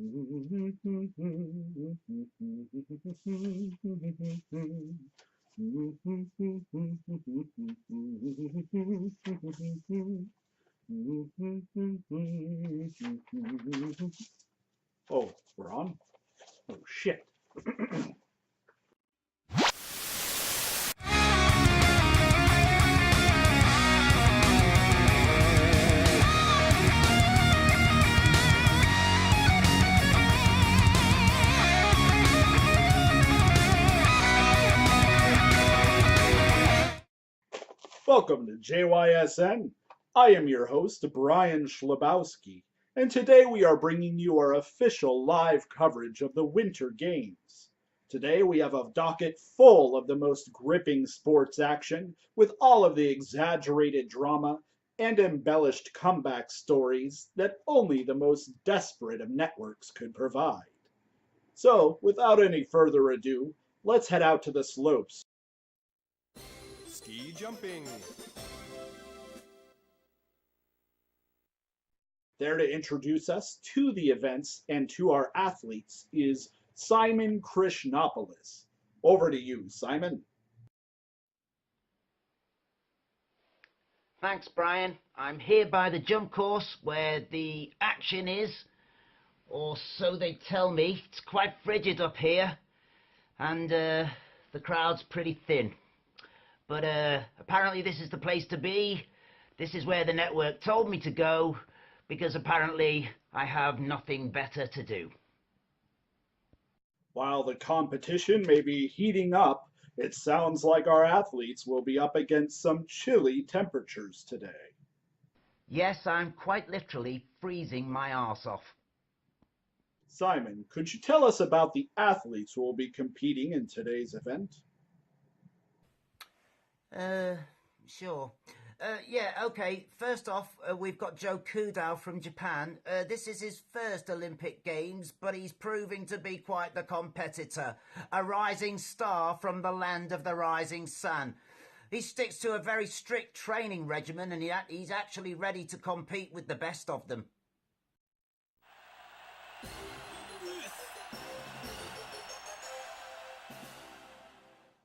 Oh, we're on? Oh, shit. Welcome to JYSN. I am your host, Brian Schlubowski, and today we are bringing you our official live coverage of the Winter Games. Today we have a docket full of the most gripping sports action, with all of the exaggerated drama and embellished comeback stories that only the most desperate of networks could provide. So, without any further ado, let's head out to the slopes. Ski jumping. There to introduce us to the events and to our athletes is Simon Krishnapolis. Over to you, Simon. Thanks, Brian. I'm here by the jump course where the action is, or so they tell me. It's quite frigid up here, and the crowd's pretty thin. But apparently this is the place to be. This is where the network told me to go, because apparently I have nothing better to do. While the competition may be heating up, it sounds like our athletes will be up against some chilly temperatures today. Yes, I'm quite literally freezing my arse off. Simon, could you tell us about the athletes who will be competing in today's event? Sure. Yeah, okay. First off, we've got Joe Kudau from Japan. This is his first Olympic Games, but he's proving to be quite the competitor. A rising star from the land of the rising sun. He sticks to a very strict training regimen, and he's actually ready to compete with the best of them.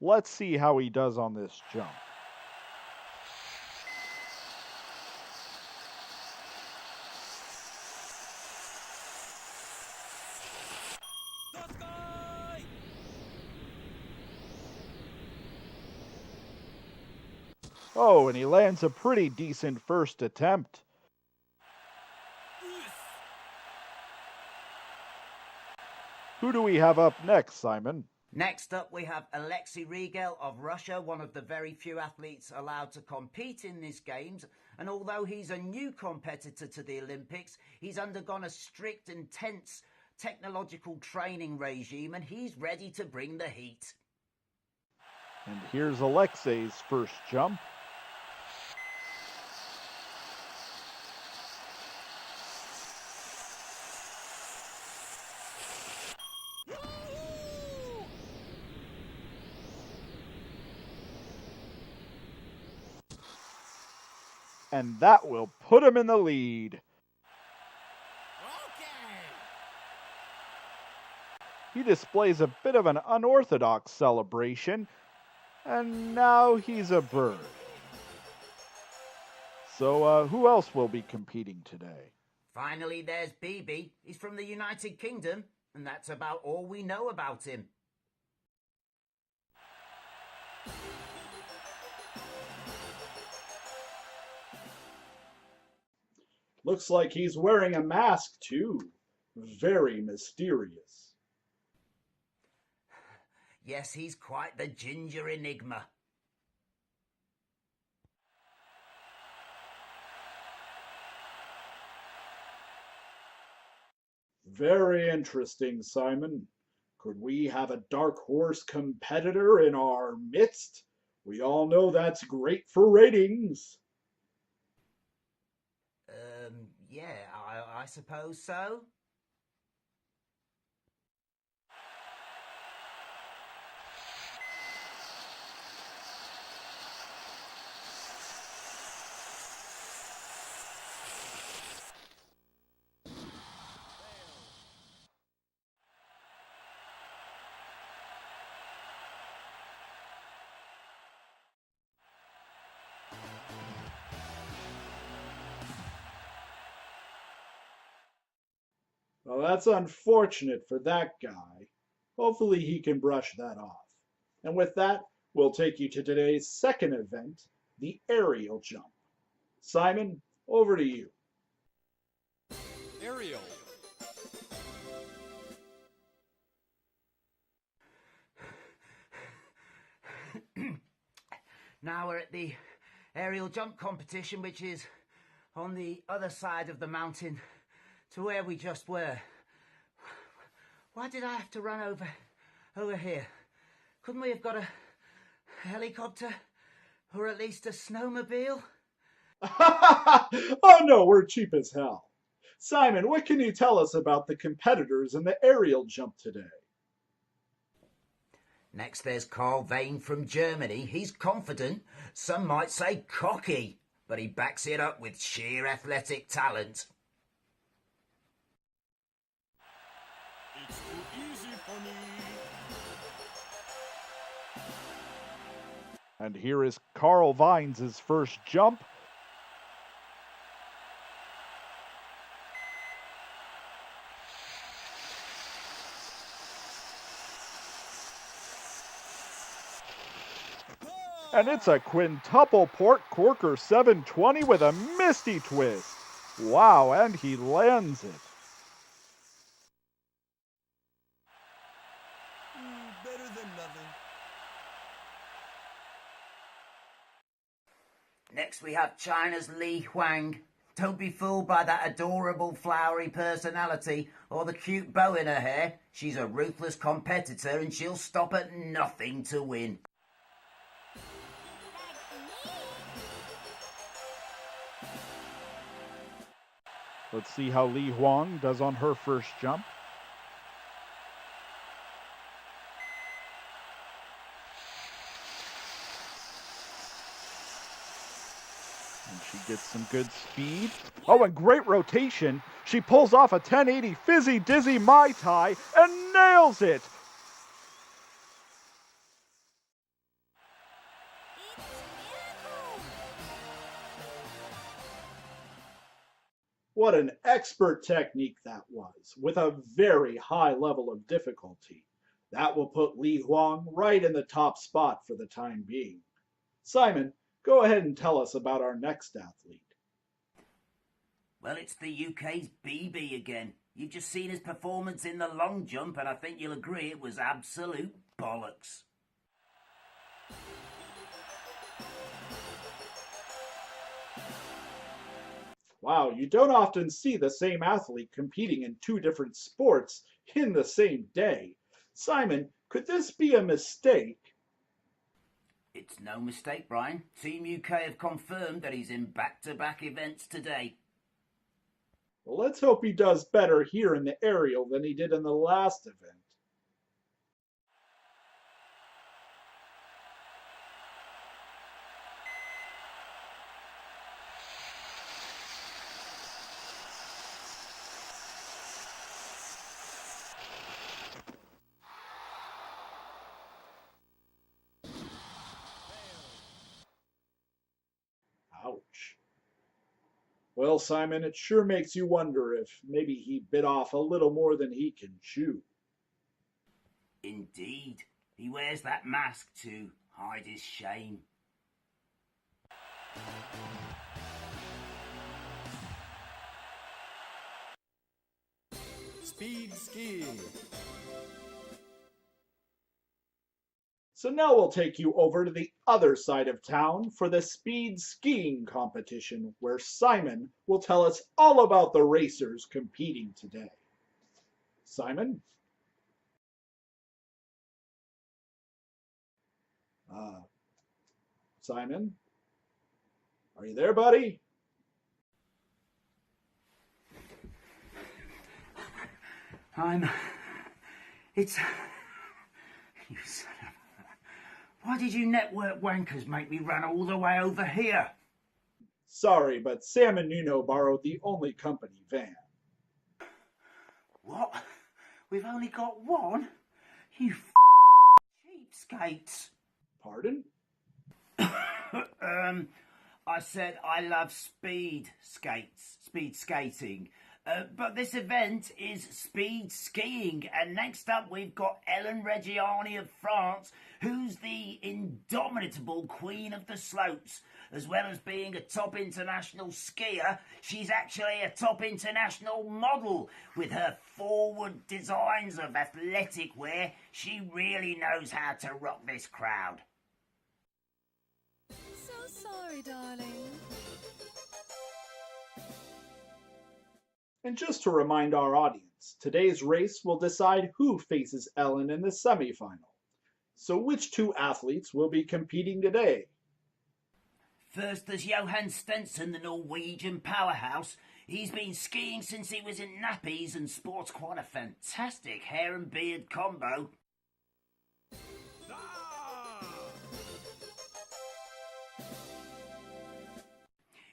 Let's see how he does on this jump. Oh, and he lands a pretty decent first attempt. Who do we have up next, Simon? Next up, we have Alexei Rigel of Russia, one of the very few athletes allowed to compete in these games. And although he's a new competitor to the Olympics, he's undergone a strict, intense technological training regime, and he's ready to bring the heat. And here's Alexei's first jump. And that will put him in the lead. He displays a bit of an unorthodox celebration, and now he's a bird. So who else will be competing today? Finally, there's Bibi. He's from the United Kingdom, and that's about all we know about him. Looks like he's wearing a mask, too. Very mysterious. Yes, he's quite the ginger enigma. Very interesting, Simon. Could we have a dark horse competitor in our midst? We all know that's great for ratings. Yeah, I suppose so. Well, that's unfortunate for that guy. Hopefully he can brush that off. And with that, we'll take you to today's second event, the aerial jump. Simon, over to you. Aerial. Now we're at the aerial jump competition, which is on the other side of the mountain to where we just were. Why did I have to run over here? Couldn't we have got a helicopter or at least a snowmobile? Oh no, we're cheap as hell. Simon, what can you tell us about the competitors in the aerial jump today? Next there's Carl Vane from Germany. He's confident, some might say cocky, but he backs it up with sheer athletic talent. It's too easy for me. And here is Carl Vines' first jump. And it's a quintuple port corker 720 with a misty twist. Wow, and he lands it. Better than nothing. Next we have China's Li Huang. Don't be fooled by that adorable flowery personality or the cute bow in her hair. She's a ruthless competitor and she'll stop at nothing to win. Let's see how Li Huang does on her first jump. And she gets some good speed. Oh, and great rotation. She pulls off a 1080 fizzy dizzy Mai Tai and nails it. What an expert technique that was, with a very high level of difficulty. That will put Li Huang right in the top spot for the time being. Simon, go ahead and tell us about our next athlete. Well, it's the UK's BB again. You've just seen his performance in the long jump and I think you'll agree it was absolute bollocks. Wow, you don't often see the same athlete competing in two different sports in the same day. Simon, could this be a mistake? It's no mistake, Brian. Team UK have confirmed that he's in back-to-back events today. Well, let's hope he does better here in the aerial than he did in the last event. Ouch. Well, Simon, it sure makes you wonder if maybe he bit off a little more than he can chew. Indeed. He wears that mask to hide his shame. Speed skiing. So now we'll take you over to the other side of town for the speed skiing competition, where Simon will tell us all about the racers competing today. Simon? Simon? Are you there, buddy? It's... You son of... Why did you network wankers make me run all the way over here? Sorry, but Sam and Nuno borrowed the only company van. What? We've only got one? You cheapskates. Pardon? I said I love speed skating. But this event is speed skiing, and next up we've got Ellen Reggiani of France, who's the indomitable queen of the slopes. As well as being a top international skier, she's actually a top international model. With her forward designs of athletic wear, she really knows how to rock this crowd. So sorry, darling. And just to remind our audience, today's race will decide who faces Ellen in the semifinal. So which two athletes will be competing today? First, there's Johan Stenson, the Norwegian powerhouse. He's been skiing since he was in nappies and sports quite a fantastic hair and beard combo.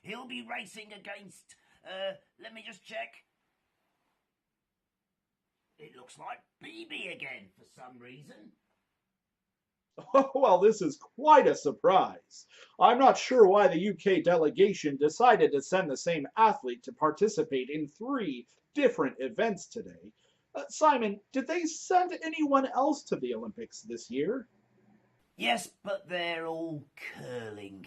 He'll be racing against, let me just check. It looks like BB again for some reason. Well, this is quite a surprise. I'm not sure why the UK delegation decided to send the same athlete to participate in 3 different events today. Simon, did they send anyone else to the Olympics this year? Yes, but they're all curling.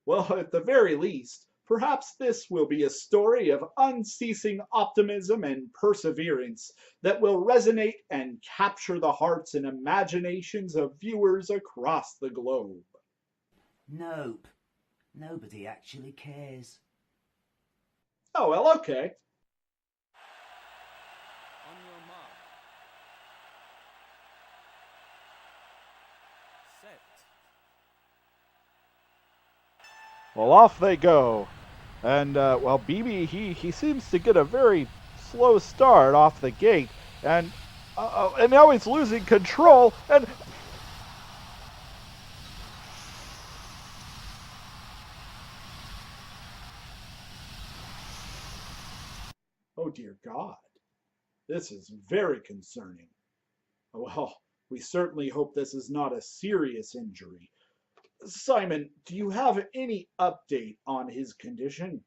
Well, at the very least, perhaps this will be a story of unceasing optimism and perseverance that will resonate and capture the hearts and imaginations of viewers across the globe. Nope. Nobody actually cares. Oh, well, okay. On your mark. Set. Well, off they go. And, well, BB, he seems to get a very slow start off the gate. And now he's losing control. And Oh, dear God. This is very concerning. Well, we certainly hope this is not a serious injury. Simon, do you have any update on his condition?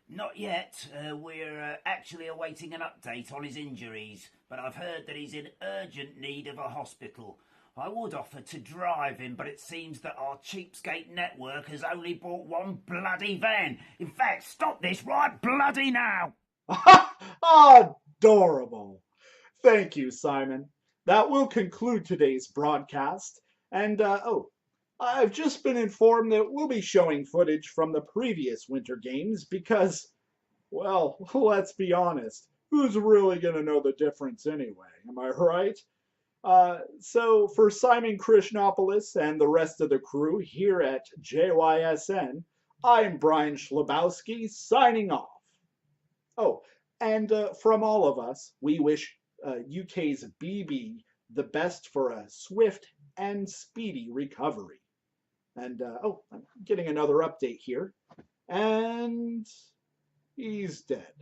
Not yet. We're actually awaiting an update on his injuries, but I've heard that he's in urgent need of a hospital. I would offer to drive him, but it seems that our cheapskate network has only bought one bloody van. In fact, stop this right bloody now! Adorable! Thank you, Simon. That will conclude today's broadcast. And, I've just been informed that we'll be showing footage from the previous Winter Games because, well, let's be honest, who's really going to know the difference anyway? Am I right? So for Simon Krishnapolis and the rest of the crew here at JYSN, I'm Brian Schlubowski signing off. Oh, and from all of us, we wish UK's BB the best for a swift and speedy recovery. And, I'm getting another update here. And he's dead.